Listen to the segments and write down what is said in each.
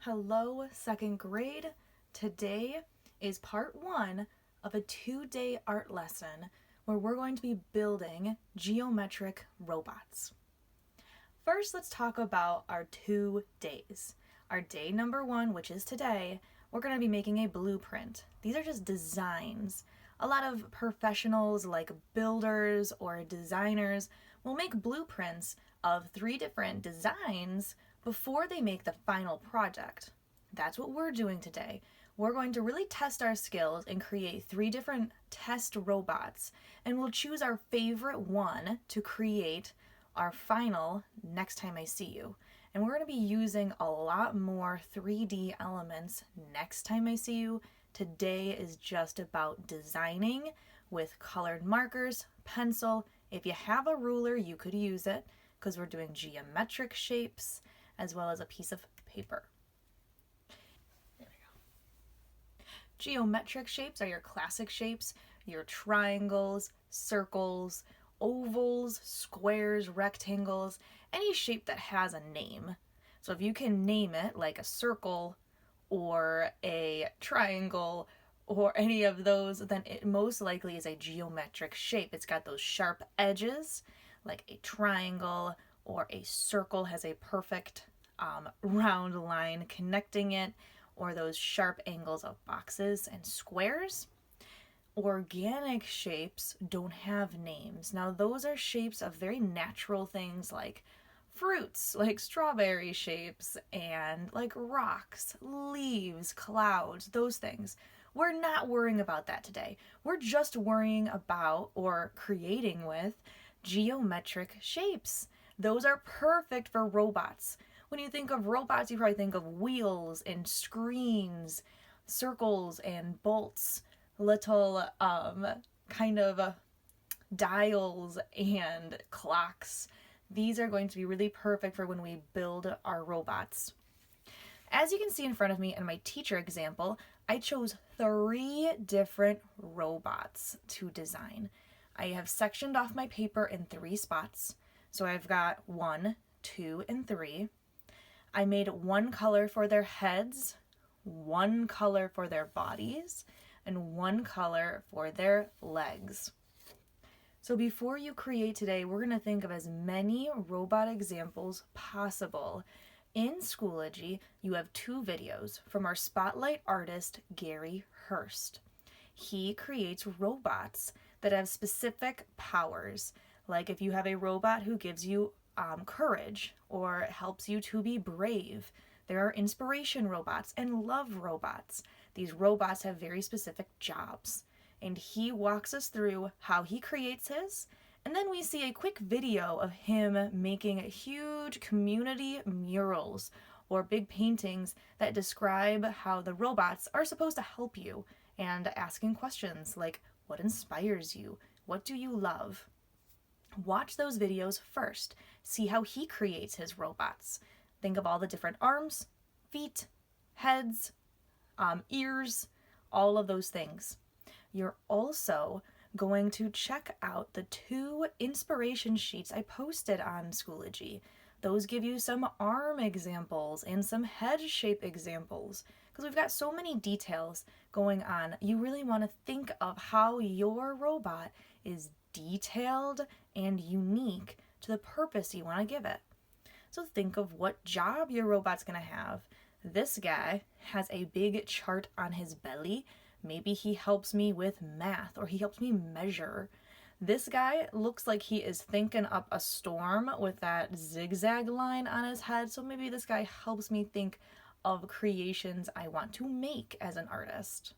Hello, second grade. Today is part 1 of a 2-day art lesson where we're going to be building geometric robots. First, let's talk about our 2 days. Our day number 1, which is today, we're going to be making a blueprint. These are just designs. A lot of professionals like builders or designers will make blueprints of 3 different designs before they make the final project. That's what we're doing today. We're going to really test our skills and create 3 different test robots, and we'll choose our favorite one to create our final next time I see you. And we're going to be using a lot more 3D elements next time I see you. Today is just about designing with colored markers, pencil. If you have a ruler, you could use it because we're doing geometric shapes as well as a piece of paper. There we go. Geometric shapes are your classic shapes, your triangles, circles, ovals, squares, rectangles, any shape that has a name. So if you can name it like a circle or a triangle or any of those, then it most likely is a geometric shape. It's got those sharp edges like a triangle, or a circle has a perfect round line connecting it, or those sharp angles of boxes and squares. Organic shapes don't have names. Now those are shapes of very natural things like fruits, like strawberry shapes, and like rocks, leaves, clouds, those things. We're not worrying about that today. We're just worrying about or creating with geometric shapes. Those are perfect for robots. When you think of robots, you probably think of wheels and screens, circles and bolts, little kind of dials and clocks. These are going to be really perfect for when we build our robots. As you can see in front of me in my teacher example, I chose 3 different robots to design. I have sectioned off my paper in 3 spots. So I've got 1, 2, and 3. I made 1 color for their heads, 1 color for their bodies, and 1 color for their legs. So before you create today, we're going to think of as many robot examples possible. In Schoology, you have 2 videos from our spotlight artist, Gary Hurst. He creates robots that have specific powers. Like if you have a robot who gives you courage or helps you to be brave. There are inspiration robots and love robots. These robots have very specific jobs. And he walks us through how he creates his. And then we see a quick video of him making huge community murals or big paintings that describe how the robots are supposed to help you, and asking questions like, what inspires you? What do you love? Watch those videos first. See how he creates his robots. Think of all the different arms, feet, heads, ears, all of those things. You're also going to check out the 2 inspiration sheets I posted on Schoology. Those give you some arm examples and some head shape examples. Because we've got so many details going on, you really want to think of how your robot is detailed and unique to the purpose you want to give it. So think of what job your robot's going to have. This guy has a big chart on his belly. Maybe he helps me with math, or he helps me measure. This guy looks like he is thinking up a storm with that zigzag line on his head. So maybe this guy helps me think of creations I want to make as an artist.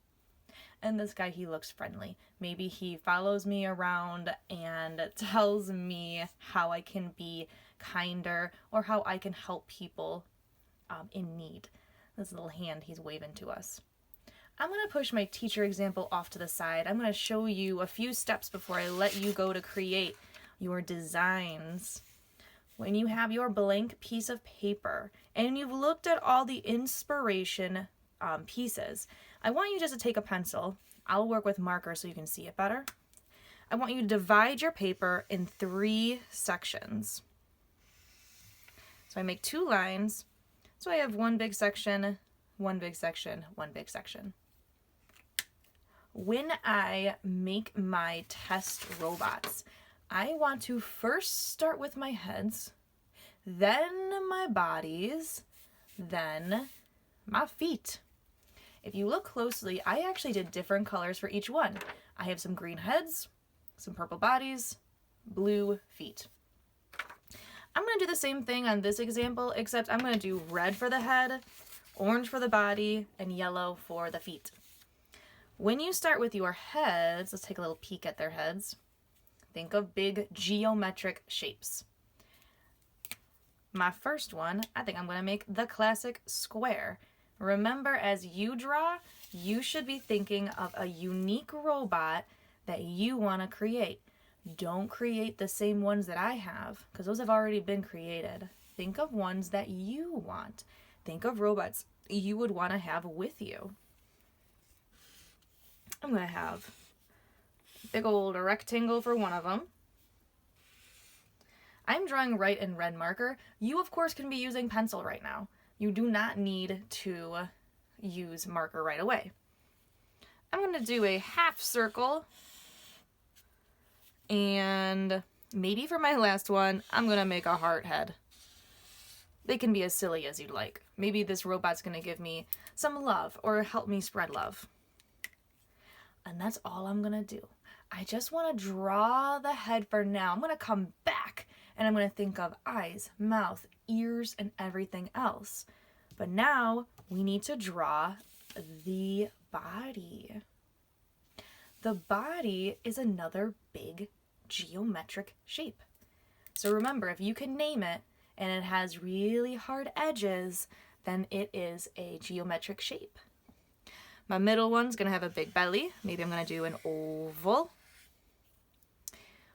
And this guy, he looks friendly. Maybe he follows me around and tells me how I can be kinder or how I can help people in need. This little hand he's waving to us. I'm going to push my teacher example off to the side. I'm going to show you a few steps before I let you go to create your designs. When you have your blank piece of paper and you've looked at all the inspiration pieces, I want you just to take a pencil. I'll work with marker so you can see it better. I want you to divide your paper in 3 sections. So I make 2 lines. So I have one big section, one big section, one big section. When I make my test robots, I want to first start with my heads, then my bodies, then my feet. If you look closely, I actually did different colors for each one. I have some green heads, some purple bodies, blue feet. I'm going to do the same thing on this example, except I'm going to do red for the head, orange for the body, and yellow for the feet. When you start with your heads, let's take a little peek at their heads. Think of big geometric shapes. My first one, I think I'm going to make the classic square. Remember, as you draw, you should be thinking of a unique robot that you want to create. Don't create the same ones that I have, because those have already been created. Think of ones that you want. Think of robots you would want to have with you. I'm going to have a big old rectangle for one of them. I'm drawing right in red marker. You, of course, can be using pencil right now. You do not need to use marker right away. I'm going to do a half circle. And maybe for my last one, I'm going to make a heart head. They can be as silly as you'd like. Maybe this robot's going to give me some love or help me spread love. And that's all I'm going to do. I just want to draw the head for now. I'm going to come back and I'm going to think of eyes, mouth, ears, and everything else. But now we need to draw the body. The body is another big geometric shape. So remember, if you can name it and it has really hard edges, then it is a geometric shape. My middle one's going to have a big belly. Maybe I'm going to do an oval.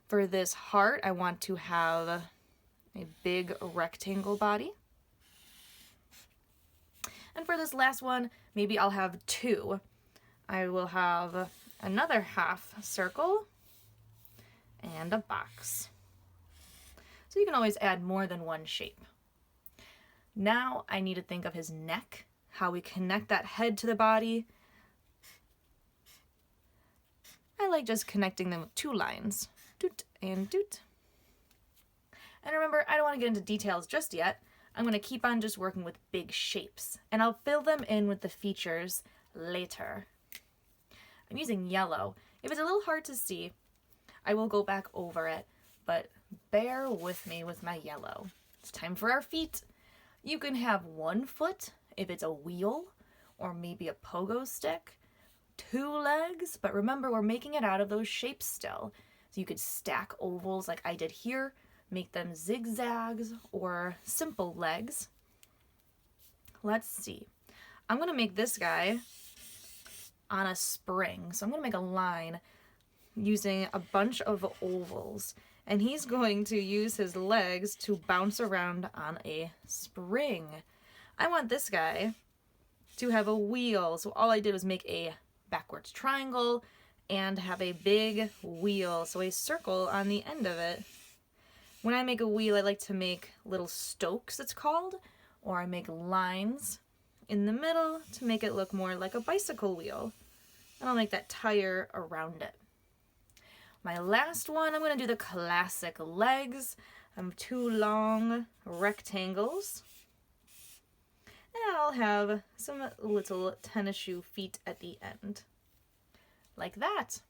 For this heart, I want to have a big rectangle body. And for this last one, maybe I'll have two. I will have another half circle and a box. So you can always add more than one shape. Now I need to think of his neck, how we connect that head to the body. I like just connecting them with two lines, doot and doot. And remember, I don't want to get into details just yet. I'm going to keep on just working with big shapes, and I'll fill them in with the features later. I'm using yellow. If it's a little hard to see, I will go back over it, but bear with me with my yellow. It's time for our feet. You can have one foot if it's a wheel or maybe a pogo stick, two legs, but remember we're making it out of those shapes still. So you could stack ovals like I did here, make them zigzags or simple legs. Let's see. I'm going to make this guy on a spring. So I'm going to make a line using a bunch of ovals. And he's going to use his legs to bounce around on a spring. I want this guy to have a wheel. So all I did was make a backwards triangle and have a big wheel. So a circle on the end of it. When I make a wheel, I like to make little stokes, it's called, or I make lines in the middle to make it look more like a bicycle wheel. And I'll make that tire around it. My last one, I'm going to do the classic legs. Two long rectangles. And I'll have some little tennis shoe feet at the end. Like that.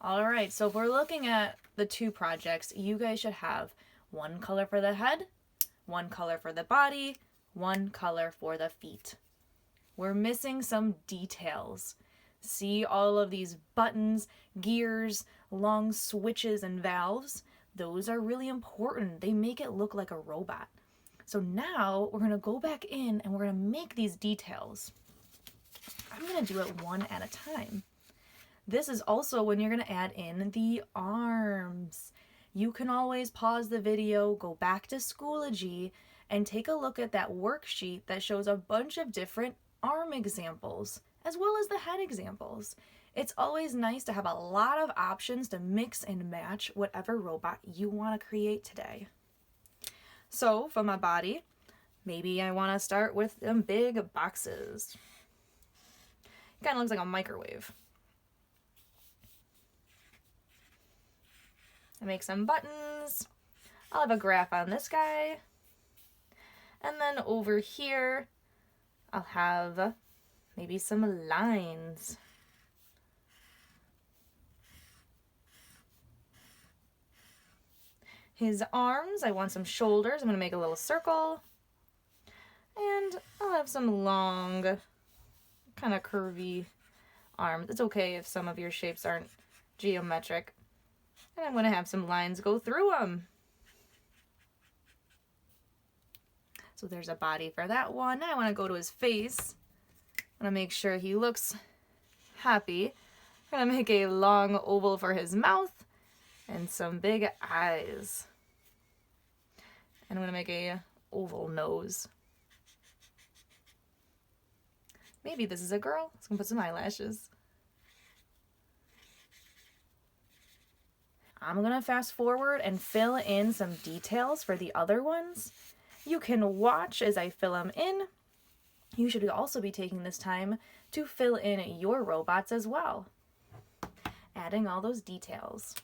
All right, so if we're looking at the two projects, you guys should have one color for the head, one color for the body, one color for the feet. We're missing some details. See all of these buttons, gears, long switches, and valves? Those are really important. They make it look like a robot. So now we're going to go back in and we're going to make these details. I'm going to do it one at a time. This is also when you're going to add in the arms. You can always pause the video, go back to Schoology, and take a look at that worksheet that shows a bunch of different arm examples, as well as the head examples. It's always nice to have a lot of options to mix and match whatever robot you want to create today. So for my body, Maybe I want to start with them big boxes. Kind of looks like a microwave. I make some buttons. I'll have a graph on this guy. And then over here, I'll have maybe some lines. His arms, I want some shoulders. I'm going to make a little circle. And I'll have some long, kind of curvy arms. It's okay if some of your shapes aren't geometric. And I'm going to have some lines go through them. So there's a body for that one. Now I want to go to his face. I want to make sure he looks happy. I'm going to make a long oval for his mouth and some big eyes. And I'm going to make a oval nose. Maybe this is a girl. Let's go put some eyelashes. I'm going to fast forward and fill in some details for the other ones. You can watch as I fill them in. You should also be taking this time to fill in your robots as well, adding all those details.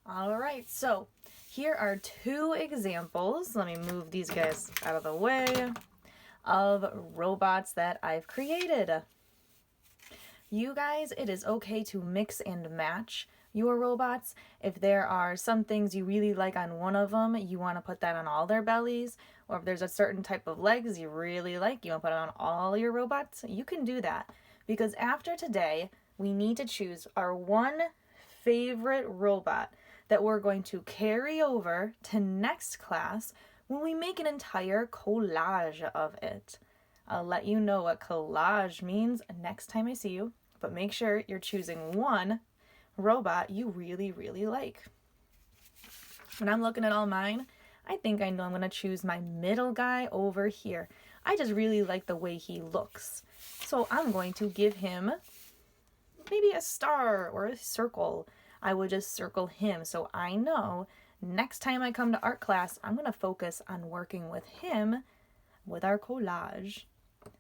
All right, so here are two examples. Let me move these guys out of the way of robots that I've created. You guys, it is okay to mix and match your robots. If there are some things you really like on one of them, you want to put that on all their bellies. Or if there's a certain type of legs you really like, you want to put it on all your robots, you can do that. Because after today, we need to choose our one favorite robot that we're going to carry over to next class when we make an entire collage of it. I'll let you know what collage means next time I see you, but make sure you're choosing one robot you really, really like. When I'm looking at all mine, I think I know I'm going to choose my middle guy over here. I just really like the way he looks. So I'm going to give him maybe a star or a circle. I would just circle him so I know next time I come to art class, I'm going to focus on working with him with our collage.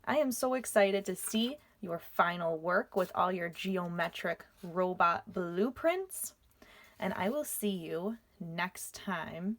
I am so excited to see your final work with all your geometric robot blueprints, and I will see you next time.